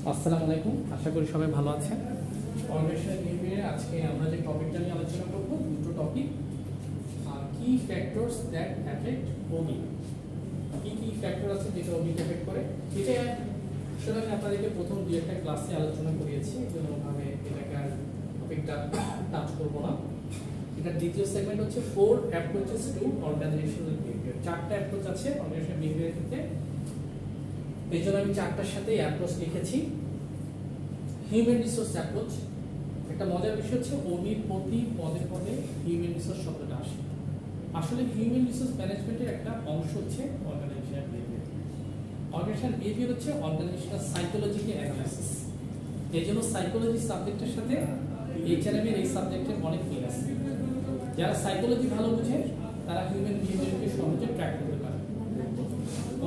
আসসালামু আলাইকুম, আশা করি সবাই ভালো আছেন। অর্গানাইজেশনাল বিহেভিয়ারে আজকে আমরা যে টপিকটা নিয়ে আলোচনা করব, দুটো টপিক, কি ফ্যাক্টরস দ্যাট অ্যাফেক্ট ওবি। কি ফ্যাক্টর আছে যেটা ওবিকে এফেক্ট করে, এটা আসলে আমি আপনাদেরকে প্রথম দুই একটা ক্লাসে আলোচনা করিয়েছি, যেমনভাবে এটাকে আর টপিকটা টাচ করবো না। এটা দ্বিতীয় সেগমেন্ট হচ্ছে 4 অ্যাপ্রোচেস টু অর্গানাইজেশনাল বিহেভিয়ার। চারটা অ্যাপ্রোচ আছে অর্গানাইজেশনাল বিহেভিয়ারের ক্ষেত্রে, এই জন্য আমি চারটার সাথে অ্যাপ্রোচ লিখেছি। হিউম্যান রিসোর্স অ্যাপ্রোচ, একটা মজার বিষয় হচ্ছে ওবির প্রতি পদে পদে হিউম্যান রিসোর্স শব্দটা আসে। আসলে হিউম্যান রিসোর্স ম্যানেজমেন্টের একটা অংশ হচ্ছে অর্গানাইজেশনাল বিহেভিয়ার। অর্গানাইজেশনাল বিহেভিয়ার হচ্ছে অর্গানাইজেশনাল সাইকোলজিকে অ্যানালাইসিস। এই জন্য সাইকোলজি সাবজেক্টের সাথে এইচআরএম এর এই সাবজেক্টের অনেক মিল আছে। যারা সাইকোলজি ভালো বুঝে তারা হিউম্যান বিহেভিয়ারকে সহজে ট্র্যাক করতে পারে।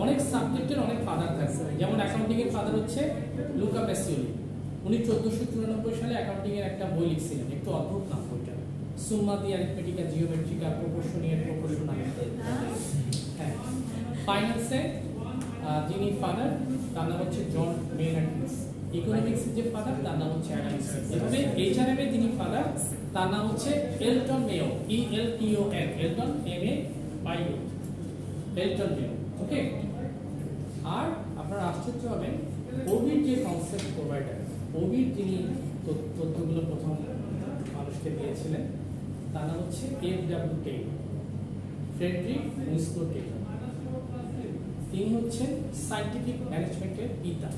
অনেক সাবজেক্টের অনেক ফাদার থাকে, যেমন অ্যাকাউন্টিং এর ফাদার হচ্ছে লুকা প্যাসিওলি। উনি 1494 সালে অ্যাকাউন্টিং এর একটা বই লিখছিলেন, একটু অদ্ভুত নাম বইটা, সুম্মা দি অ্যারিথমেটিকা জিওমেট্রিকা প্রপোর্শনিয়াল প্রপোর্শনাল। হ্যাঁ, ফাইন্যান্সে যিনি ফাদার তার নাম হচ্ছে জন মেইনার্ড। ইকোনমিক্স যে ফাদার তার নাম হচ্ছে অ্যাডাম স্মিথ। এভাবে এইচআরএম এর যিনি ফাদার তার নাম হচ্ছে এলটন মেও, ELTON, এলটন MAYO, এলটন মেও। ওকে, আর আপনারা আশ্চর্য হবেন, ওবির যে কনসেপ্ট প্রোভাইডার, ওবির যিনি তথ্যগুলো প্রথম মানুষকে দিয়েছিলেন তার নাম হচ্ছে FW টেইলর, ফ্রেডরিক উইন্সলো টেইলর। তিনি হচ্ছেন সায়েন্টিফিক ম্যানেজমেন্টের পিতা,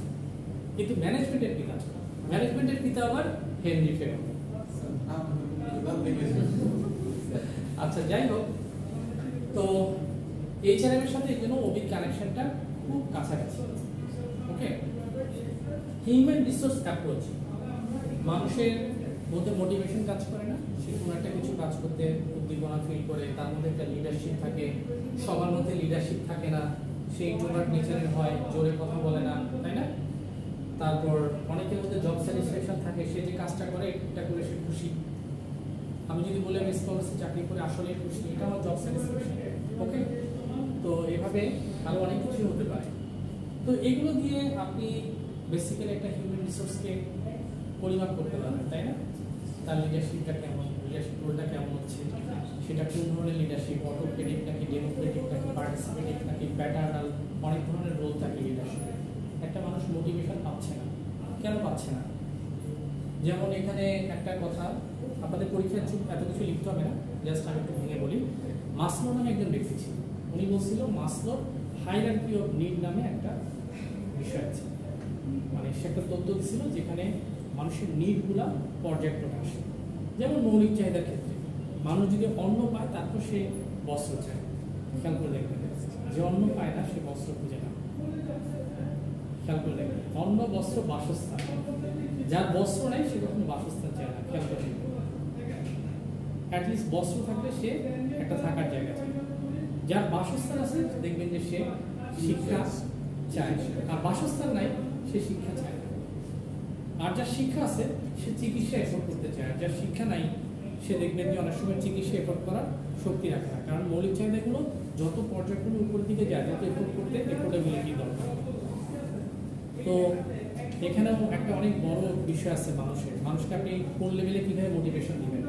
কিন্তু ম্যানেজমেন্টের পিতা আবার হেনরি ফেরো। আচ্ছা, যাই হোক, তো এইচআরএম এর সাথে এই জন্য ওবির কানেকশনটা খুব কাছাকাছি। ওকে, হিউম্যান রিসোর্স অ্যাপ্রোচ, মানুষের মধ্যে মোটিভেশন কাজ করে না, সে কোনো একটা কিছু কাজ করতে উদ্দীপনা ফিল করে, তার মধ্যে একটা লিডারশিপ থাকে। সবার মধ্যে লিডারশিপ থাকে না, সে ইন্ট্রোভার্ট নেচারের হয়, জোরে কথা বলে না, তাই না? তারপর অনেকের মধ্যে জব স্যাটিসফ্যাকশন থাকে, সে যে কাজটা করে এটা করে সে খুশি। আমি যদি বলি আমি স্কলারশিপ চাকরি করে আসলে খুশি, এটা আমার জব স্যাটিসফ্যাকশন। ওকে, তো এভাবে আরো অনেক কিছু হতে পারে। তো এগুলো দিয়ে আপনি বেসিক্যালি একটা হিউম্যান রিসোর্সকে পরিমাপ করতে পারবেন, তাই না? তার লিডারশিপটা কেমন, লিডারশিপ রোলটা কেমন হচ্ছে, সেটা কোন ধরনের লিডারশিপ, অটোক্রেটিক নাকি ডেমোক্রেটিক নাকি পার্টিসিপেটিভ নাকি প্যাটার্নাল, অনেক ধরনের রোল থাকে লিডারশিপে। একটা মানুষ মোটিভেশন পাচ্ছে না, কেন পাচ্ছে না? যেমন এখানে একটা কথা, আপনাদের পরীক্ষার এত কিছু লিখতে হবে না, জাস্ট আমি একটু ভেঙে বলি। মাসলো নামে একজন ব্যক্তি ছিল, উনি বলছিল মাসলোর হায়ারার্কি অফ নিড নামে একটা বিষয় আছে। মানে সে একটা তথ্য দিচ্ছিল যেখানে মানুষের নিডগুলা পর্যায়ক্রমে আসে। যেমন মৌলিক চাহিদার ক্ষেত্রে মানুষ যদি অন্ন পায় তারপর সে বস্ত্র চায়। খেয়াল করে দেখবেন, যে অন্ন পায় না সে বস্ত্র খুঁজে না। খেয়াল করে দেখবেন, অন্ন, বস্ত্র, বাসস্থান। যার বস্ত্র নাই সে কখনো বাসস্থান চায় না। খেয়াল করে দেখবেন, অ্যাটলিস্ট বস্ত্র থাকলে সে একটা থাকার জায়গা চায়। যার বাসস্থান আছে দেখবেন যে সে শিক্ষা চায়, আর বাসস্থান নাই সে শিক্ষা চায় না। আর যার শিক্ষা আছে সে চিকিৎসা এফোর্ড করতে চায়, আর যার শিক্ষা নাই সে দেখবেন যে অনেক সময় চিকিৎসা এফোর্ড করার শক্তি রাখে না। কারণ মৌলিক চাহিদাগুলো যত পর্যায়ক্রমে উপরের দিকে যায় তত এফোর্ড করতে এফোর্ডেবিলিটি দরকার। তো এখানেও একটা অনেক বড় বিষয় আছে মানুষকে আপনি কোন লেভেলে কিভাবে মোটিভেশন দিবেন।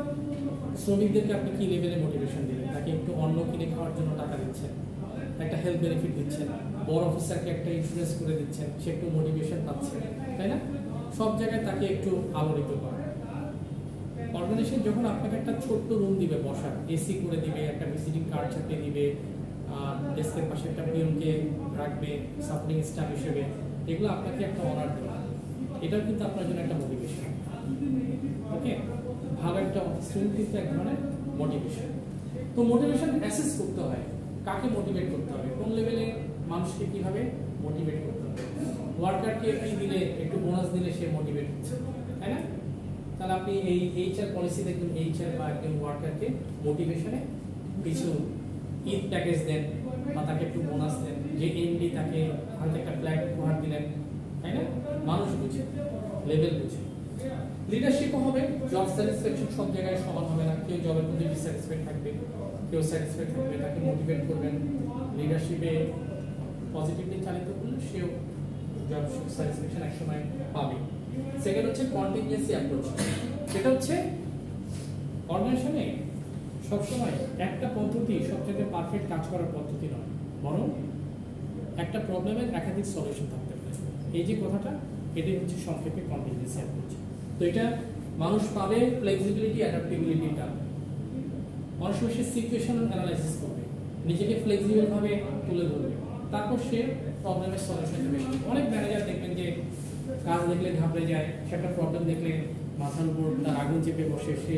শ্রমিকদেরকে আপনি কি লেভেলে মোটিভেশন দিবেন? তাকে একটু অন্ন কিনে খাওয়ার জন্য টাকা দিচ্ছেন, একটা হেলথ বেনিফিট দিচ্ছেন, বড় অফিসারকে একটা ইন্স্যুরেন্স করে দিচ্ছেন, সে একটু মোটিভেশন পাচ্ছে, তাই না? সব জায়গায় তাকে একটু আলোড়িত করে। অর্গানাইজেশন যখন আপনাকে একটা ছোট্ট রুম দিবে বসার, এসি করে দিবে, একটা ভিজিটিং কার্ড ছাপিয়ে দিবে, ডেস্কের পাশে একটা পিয়নকে রাখবে সাপোর্টিং স্টাফ হিসেবে, এগুলো আপনাকে একটা অনার দেবে। এটাও কিন্তু আপনার জন্য একটা মোটিভেশন। ওকে, ভালো একটা অফিস রুম কিন্তু এক ধরনের মোটিভেশন। তো মোটিভেশন অ্যাসেস করতে হয়, কাকে মোটিভেট করতে হবে, কোন লেভেলে মানুষকে কিভাবে মোটিভেট করতে হবে। ওয়ার্কারকে কি দিলে, একটু বোনাস দিলে সে মোটিভেট হচ্ছে, তাই না? তাহলে আপনি এই এইচআর পলিসি দেখবেন, এইচআর বা একজন ওয়ার্কারকে মোটিভেশনে কিছু ঈদ প্যাকেজ দেন বা তাকে একটু বোনাস দেন, যে এমডি তাকে হয়তো একটা ফ্ল্যাট উপহার দিলেন, তাই না? মানুষ বুঝে, লেভেল বুঝে। লিডারশিপও হবে, জব স্যাটিসফ্যাকশন সব জায়গায় সমান হবে না। কেউ জবের প্রতি ডিস্যাটিসফাইড থাকবে, কেউ স্যাটিসফাইড থাকবে, তাকে মোটিভেট করবেন। লিডারশিপে পজিটিভলি চালিত করলে সেও জব স্যাটিসফ্যাকশন একসময় পাবে। সেকেন্ড হচ্ছে কন্টিনজেন্সি অ্যাপ্রোচ। এটা হচ্ছে অর্গানাইজেশনে সবসময় একটা পদ্ধতি সবচেয়ে পারফেক্ট কাজ করার পদ্ধতি নয়, বরং একটা প্রবলেমের একাধিক সলিউশন থাকতে পারে। এই যে কথাটা, এটাই হচ্ছে সংক্ষেপে কন্টিনজেন্সি অ্যাপ্রোচ। তো এটা মানুষ পাবে ফ্লেক্সিবিলিটি, অ্যাডাপ্টেবিলিটিটা। মানুষ সে সিচুয়েশন অ্যানালাইসিস করবে, নিজেকে ফ্লেক্সিবল ভাবে তুলে ধরবে, তারপর সে প্রবলেমের সলিউশন দেবে। অনেক ম্যানেজার দেখবেন যে কাজ দেখলে ঘাবড়ে যায়, সে একটা প্রবলেম দেখলে মাথার উপর তার আগুন চেপে বসে, সে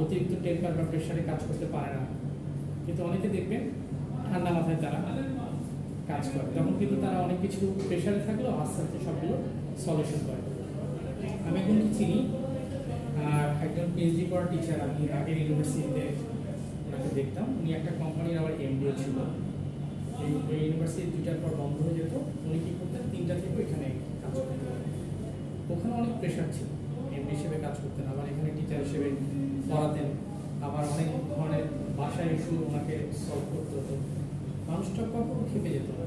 অতিরিক্ত টেম্পার বা প্রেশারে কাজ করতে পারে না। কিন্তু অনেকে দেখবেন ঠান্ডা মাথায় তারা কাজ করে, তখন কিন্তু তারা অনেক কিছু প্রেশারে থাকলেও আস্তে আস্তে সবগুলো সলিউশন করে। আমি একজনকে চিনি, একজন পিএইচডি করা টিচার। আমি আগের ইউনিভার্সিটিতে ওনাকে দেখতাম, উনি একটা কোম্পানির আমার এমডিও ছিল। এই ইউনিভার্সিটি 2টার পর বন্ধ হয়ে যেত, উনি কী করতেন 3টা থেকে এখানে কাজ করতেন। ওখানে অনেক প্রেশার ছিল, এমডি হিসেবে কাজ করতেন, আবার এখানে টিচার হিসেবে পড়াতেন, আবার অনেক ধরনের ভাষার ইস্যু ওনাকে সলভ করতে হতো। মানুষটা কখনো খেপে যেত না,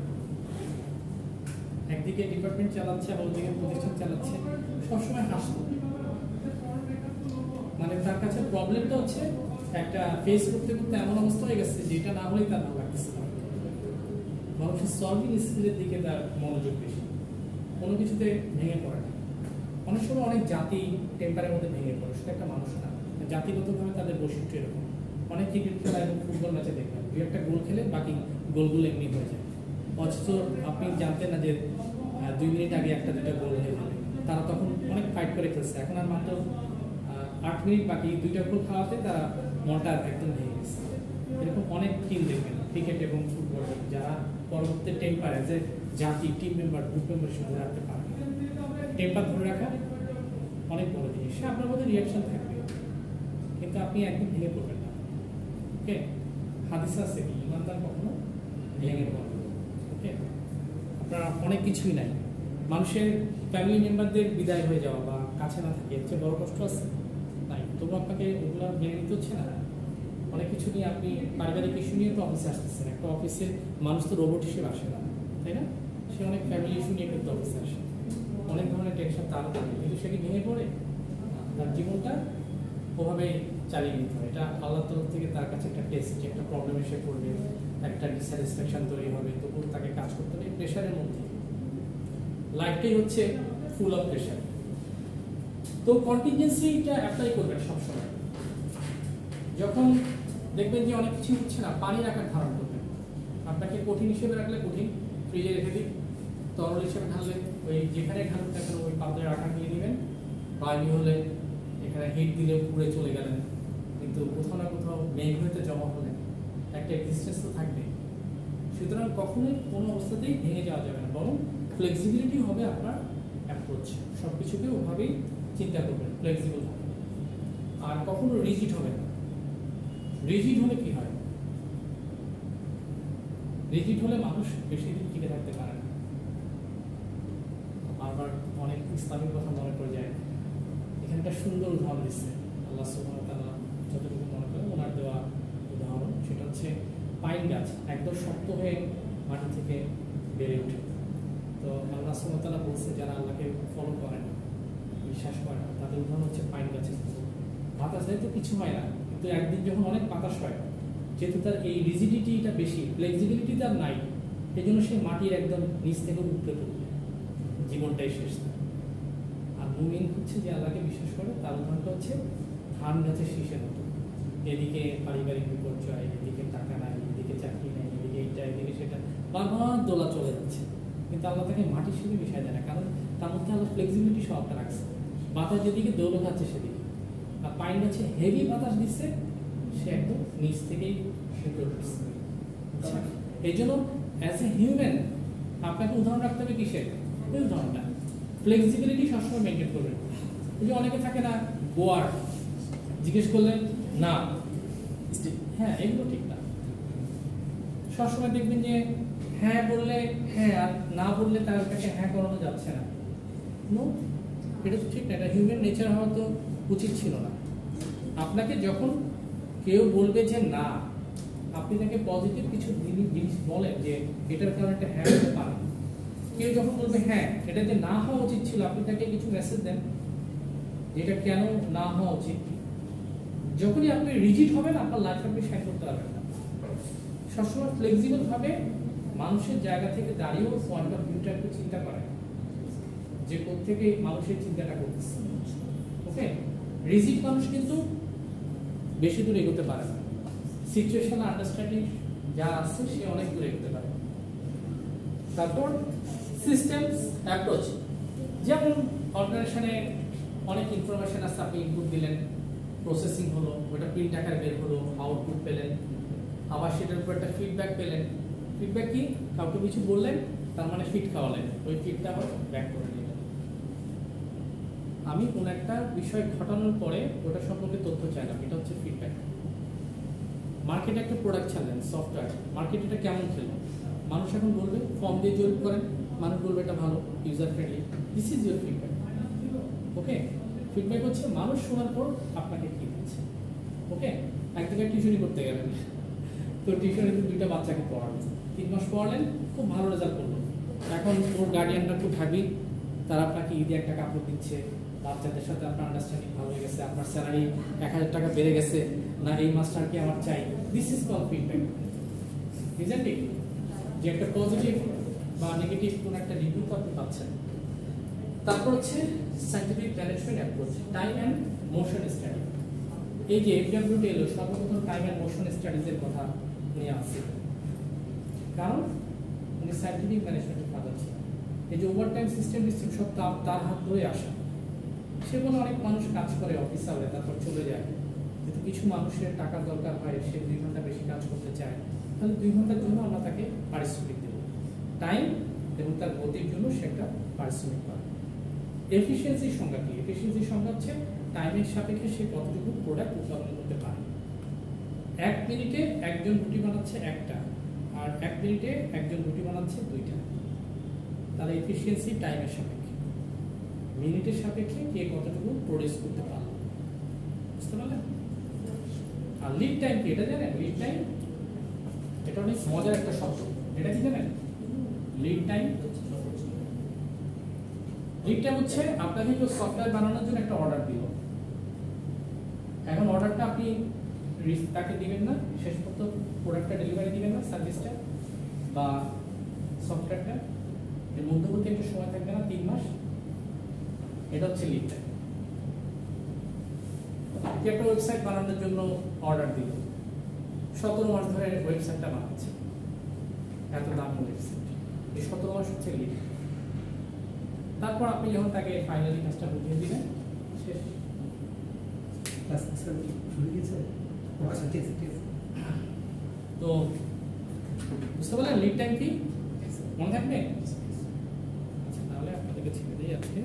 একদিকে ডিপার্টমেন্ট চালাচ্ছে আবার ওদিকে প্রতিষ্ঠান চালাচ্ছে, সবসময় হাসত। মানে তার কাছে প্রবলেমটা হচ্ছে একটা ফেস করতে করতে এমন অবস্থা হয়ে গেছে যে এটা না হলেই তার ভালো লাগতেছে না। মানুষের সলভিং স্কিলের দিকে তার মনোযোগ বেশি, কোনো কিছুতে ভেঙে পড়ে না। অনেক সময় অনেক জাতি টেম্পারের মধ্যে ভেঙে পড়ে, সেটা একটা মানুষ না, জাতিগতভাবে তাদের বৈশিষ্ট্য এরকম। অনেক ক্রিকেট খেলা এবং ফুটবল ম্যাচে দেখবেন 2-1টা গোল খেলে বাকি গোলগুলো এমনি হয়ে যায়, অথচ আপনি জানতেন না যে 2 মিনিট আগে 1-2টা গোল হয়ে যাবে। তারা তখন অনেক ফাইট করে খেলছে, এখন আর মাত্র 8 মিনিট বাকি 2টা গোল খাওয়াতে তারা মনটা একদম ভেঙে গেছে। এরকম অনেক টিম দেখবেন ক্রিকেট এবং ফুটবল, যারা পরবর্তী টেম্পার এজ এ জাতি, টিম মেম্বার, গ্রুপ মেম্বার হিসেবে ধরে রাখতে পারে। টেম্পার ধরে রাখা অনেক বড় জিনিস। সে আপনার মধ্যে রিয়াকশন থাকবে, কিন্তু আপনি একদিন ভেঙে পড়বেন না। ওকে, হাদিস আছে কি ইমানদার কখনো ভেঙে পড়বে। ওকে, আপনার অনেক কিছুই নাই, মানুষের ফ্যামিলি মেম্বারদের বিদায় হয়ে যাওয়া বা কাছে না থাকে, এর চেয়ে বড় কষ্ট আছে নাই, তবু আপনাকে ওগুলো মেনে নিতে হচ্ছে না। অনেক কিছু নিয়ে আপনি পারিবারিক ইস্যু নিয়ে তো অফিসে আসতেছেন, একটা অফিসে মানুষ তো রোবট হিসেবে আসে না, তাই না? সে অনেক ফ্যামিলি ইস্যু নিয়ে কিন্তু অফিসে আসে, অনেক ধরনের টেনশন তারও থাকে, কিন্তু সেটি ভেঙে পড়ে তার জীবনটা ওভাবে চালিয়ে নিতে হয়। এটা আল্লাহ তরফ থেকে তার কাছে একটা টেস্ট, যে একটা প্রবলেম এসে পড়বে, একটা ডিসস্যাটিসফ্যাকশন তৈরি হবে, তবুও তাকে কাজ করতে হবে প্রেশারের মধ্যে। লাইফটাই হচ্ছে ফুল অফ প্রেশার। তো কন্টিনজেন্সিটা অ্যাপ্লাই করবেন সবসময়। যখন দেখবেন যে অনেক কিছু হচ্ছে না, পানির আকার ধারণ করবেন। আপনাকে কঠিন হিসেবে রাখলে কঠিন, ফ্রিজে রেখে দিন। তরল হিসেবে ঢাললে ওই যেখানে ঢালুন এখন ওই পাত্রের আকার নিয়ে নেবেন। বায়ু হলে এখানে হিট দিলে পুড়ে চলে গেলেন, কিন্তু কোথাও না কোথাও মেঘ হইতে জমা হলেন, একটা এক্সিস্টেন্স তো থাকবে। সুতরাং কখনোই কোনো অবস্থাতেই ভেঙে যাওয়া যাবে না, বরং ফ্লেক্সিবিলিটি হবে আপনার অ্যাপ্রোচ। সব কিছুকে ওভাবেই চিন্তা করবেন, ফ্লেক্সিবল হবে, আর কখনো রিজিড হবে না। রিজিড হলে কি হয়? রিজিড হলে মানুষ বেশি দিন টিকে থাকতে পারে না। বারবার অনেক ইসলামিক কথা মনে পড়ে যায়। এখানে একটা সুন্দর উদাহরণ দিচ্ছে আল্লাহ সুবহানাহু ওয়া তাআলা, যতটুকু মনে করেন ওনার দেওয়া উদাহরণ, সেটা হচ্ছে পাইন গাছ একদম শক্ত হয়ে মাটি থেকে বেড়ে ওঠে। তো আল্লাহ সুবহানাহু ওয়া তাআলা বলছে যারা আল্লাহকে ফলো করে না, বিশ্বাস করে না, তাদের উদাহরণ হচ্ছে পাইন গাছের। বাতাস তো কিছু হয় না, কিন্তু একদিন যখন অনেক বাতাস হয়, যেহেতু তার এই রিজিডিটিটা বেশি, ফ্লেক্সিবিলিটি তার নাই, এই জন্য সে মাটির একদম নিচ থেকে উপরে পড়বে, জীবনটাই শেষ। আর মুমিন হচ্ছে যে আল্লাহকে বিশ্বাস করে, তার উদাহরণটা হচ্ছে ধান গাছের শীষের মতো। এদিকে পারিবারিক বিপর্যয়, এদিকে টাকা নাই, এদিকে চাকরি নেই, এদিকে এইটা, এদিকে সেটা, বারবার দোলা চলে যাচ্ছে, কিন্তু আল্লাহ তাকে মাটির সাথে মিশায় দেয় না, কারণ তার মধ্যে আল্লাহ ফ্লেক্সিবিলিটি সবটা রাখছে। বাতাস যেদিকে দৌড় খাচ্ছে সেদিকে, আর পাইন গাছে হেভি বাতাস দিচ্ছে, সে একদম নিচ থেকেই শুরু করছে। এই জন্য অ্যাজ এ হিউম্যান আপনাকে উদাহরণ রাখতে হবে কিসের? এই উদাহরণটা ফ্লেক্সিবিলিটি সবসময় মেনটেন করবেন। এই যে অনেকে থাকে না, গোয়ার জিজ্ঞেস করলেন না, হ্যাঁ, এগুলো ঠিক না। সবসময় দেখবেন যে হ্যাঁ বললে হ্যাঁ, আর না বললে তার কাছে হ্যাঁ করানো যাচ্ছে না। নো, এটা তো ঠিক না, এটা হিউম্যান নেচার হওয়া তো উচিত ছিল না। আপনাকে যখন কেউ বলবে যে না, আপনি তাকে পজিটিভ কিছু জিনিস বলেন যে এটার কারণে একটা হ্যাঁ হতে পারে, কেউ যখন বলবে হ্যাঁ এটা যে না হওয়া উচিত ছিল, আপনি তাকে কিছু মেসেজ দেন যেটা কেন না হওয়া উচিত। যখনই আপনি রিজিড হবেন আপনার লাইফ আপনি শাইন করতে পারবেন না। সবসময় ফ্লেক্সিবল ভাবে মানুষের জায়গা থেকে দাঁড়িয়েও পয়েন্ট অফ ভিউটা একটু চিন্তা করেন যে কোত্থেকে মানুষের চিন্তাটা করতেছে। ওকে, রিজিড মানুষ কিন্তু বেশি দূর এগোতে পারে না, সিচুয়েশনাল আন্ডারস্ট্যান্ডিং যা আছে সে অনেক দূর এগোতে পারে। তারপর সিস্টেমস অ্যাপ্রোচ, যেমন অর্গানাইজেশনে অনেক ইনফরমেশন আছে, আপনি ইনপুট দিলেন, প্রসেসিং হলো, ওটা প্রিন্ট আকারে বের হলো, আউটপুট পেলেন, আবার সেটার উপর একটা ফিডব্যাক পেলেন। ফিডব্যাক কি? কাউকে কিছু বললেন, তার মানে ফিড খাওয়ালেন, ওই ফিডটা আবার ব্যাক করে নিলেন। আমি কোন একটা বিষয় ঘটানোর পরে ওটা সম্পর্কে তথ্য চাইলাম, এটা হচ্ছে ফিডব্যাক। মার্কেটে একটা প্রোডাক্ট ছাড়লেন, সফটওয়্যার, মার্কেট এটা কেমন খেলো, মানুষ এখন বলবে, ফর্ম দিয়ে জরিপ করেন, মানুষ বলবে এটা ভালো, user friendly, this is your feedback. Okay, feedback হচ্ছে মানুষ শোনার পর আপনাকে কি দিচ্ছে। ওকে, এক জায়গায় টিউশনি করতে গেলেন, তো টিউশনিতে 2টা বাচ্চাকে পড়ালেন, 3 মাস পড়ালেন, খুব ভালো রেজাল্ট করলো। এখন ওর গার্ডিয়ানরা খুব হ্যাপি, তারা আপনাকে ঈদে একটা কাপড় দিচ্ছে, বাচ্চাদের সাথে আপনার আন্ডারস্ট্যান্ডিং ভালো হয়ে গেছে, আপনার স্যালারি 1000 টাকা বেড়ে গেছে, না এই মাস্টার কি আমার চাই। This is call feedback, isn't it? যে একটা পজিটিভ বা নেগেটিভ কোন একটা রিভিউ তো আপনি পাচ্ছেন। তারপর হচ্ছে scientific management approach, time and motion study. এই যে এফডব্লিউটি এলো, সর্বপ্রথম টাইম অ্যান্ড মোশন স্টাডিজের কথা নিয়ে আসছে, কারণ উনি সায়েন্টিফিক ম্যানেজমেন্টের ফাদার ছিলেন। এই যে ওভারটাইম সিস্টেম সব তার হাত ধরে আসা। সে বলে অনেক মানুষ কাজ করে অফিস আওয়ারে, তারপর চলে যায়, কিন্তু কিছু মানুষের টাকার দরকার হয়, সে 2 ঘন্টা বেশি কাজ করতে চায়, তাহলে 2 ঘন্টার জন্য আমরা তাকে পারিশ্রমিক দেব, টাইম এবং তার গতির জন্য সে একটা পারিশ্রমিক পায়। এফিসিয়েন্সির সংজ্ঞা কি? এফিসিয়েন্সির সংজ্ঞা হচ্ছে টাইমের সাপেক্ষে সে কতটুকু প্রোডাক্ট উৎপাদন করতে পারে। 1 মিনিটে একজন রুটি বানাচ্ছে 1টা, আর 1 মিনিটে একজন রুটি বানাচ্ছে 2টা, তাহলে এফিসিয়েন্সি টাইমের সাপেক্ষে, মিনিটের সাপেক্ষে কে কতটুকু প্রডিউস করতে পারে, বুঝতে পারলেন? আর লিড টাইম কি এটা জানেন? লিড টাইম এটা অনেক মজার একটা শব্দ, এটা কি জানেন? লিড টাইম, লিড টাইম হচ্ছে আপনাকে কেউ সফটওয়্যার বানানোর জন্য একটা অর্ডার দিল, এখন অর্ডারটা আপনি তাকে দিবেন না, শেষ পর্যন্ত প্রোডাক্টটা ডেলিভারি দিবেন না, সার্ভিসটা বা সফটওয়্যারটা, এর মধ্যবর্তী একটা সময় থাকবে না, 3 মাস, এটা হচ্ছে লিড টাইম। একটা ওয়েবসাইট বানানোর জন্য অর্ডার দিল, 17 মাস ধরে ওয়েবসাইটটা বানাচ্ছে, এত দাম ওয়েবসাইট, এই 17 মাস হচ্ছে লিড। তারপর আপনি যখন তাকে ফাইনালি কাজটা বুঝিয়ে দিলেন, শেষ। তো বুঝতে পারলেন লিড টাইম কি? মনে থাকবে? আচ্ছা, তাহলে আপনাদেরকে ছেড়ে দিয়ে আজকে